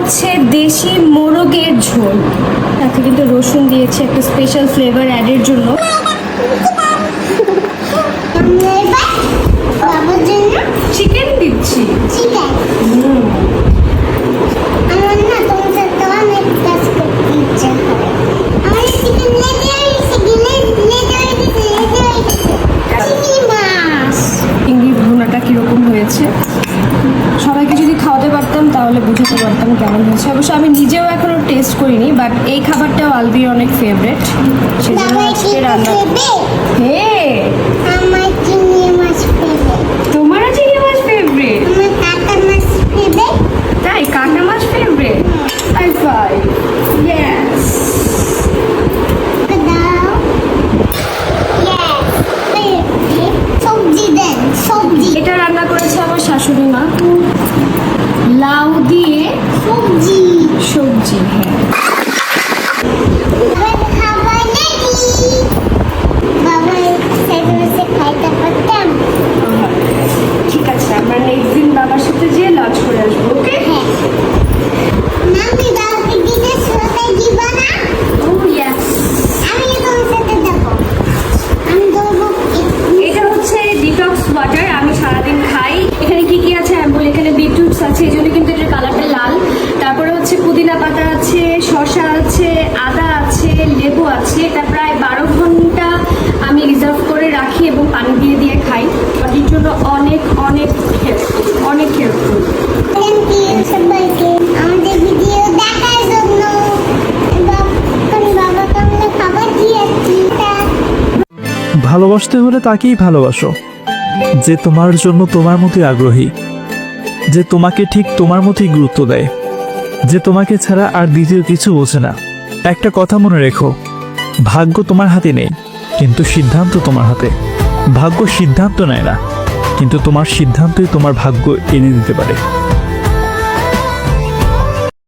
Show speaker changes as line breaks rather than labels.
হচ্ছে দেশি মোরগের ঝোল, তাতে কিন্তু রসুন দিয়েছে একটা স্পেশাল ফ্লেভার অ্যাডের জন্য। চিকেন দিচ্ছি। চিংড়ি ভুনাটা কিরকম হয়েছে সবাইকে যদি খাওয়াতে পারতাম তাহলে বুঝতে পারতাম কেমন হয়েছে। অবশ্য আমি নিজেও এখনো টেস্ট করিনি, বাট এই খাবারটাও আলবির অনেক ফেভারিট, সেজন্য আজকে রান্না। হ্যাঁ, তোমারও চিংড়ি মাছ ফেভারিট? তাই, কাঁটা মাছ ফেভারিট? High five. ইয়েস। এটা রান্না করেছে আমার শাশুড়ি মা, লাউ দিয়ে সবজি। ঠিক আছে, আমরা নেক্সট দিন বাবার সাথে যেয়ে লাঞ্চ করে আসবো। ওকে? এটা হচ্ছে ডিটক্স ওয়াটার, আমি সারাদিন খাই। এখানে কি কি আছে আমি বলি। এখানে বিটরুটস আছে, এই জন্য কিন্তু এটার কালারটা লাল। তারপরে হচ্ছে পুদিনা পাতা আছে, শসা আছে, আদা আছে, লেবু আছে। এটা প্রায় 12 ঘন্টা আমি রিজার্ভ করে রাখি এবং পানি দিয়ে দিয়ে খাই। বডির জন্য অনেক অনেক হেল্পফুল, অনেক হেল্পফুল।
ভালোবাসতে হলে তাকেই ভালোবাসো যে তোমার জন্য তোমার মতোই আগ্রহী, যে তোমাকে ঠিক তোমার মতোই গুরুত্ব দেয়, যে তোমাকে ছাড়া আর দ্বিতীয় কিছু বোঝে না। একটা কথা মনে রেখো, ভাগ্য তোমার হাতে নেই, কিন্তু সিদ্ধান্ত তোমার হাতে। ভাগ্য সিদ্ধান্ত নেয় না, কিন্তু তোমার সিদ্ধান্তই তোমার ভাগ্য এনে দিতে পারে।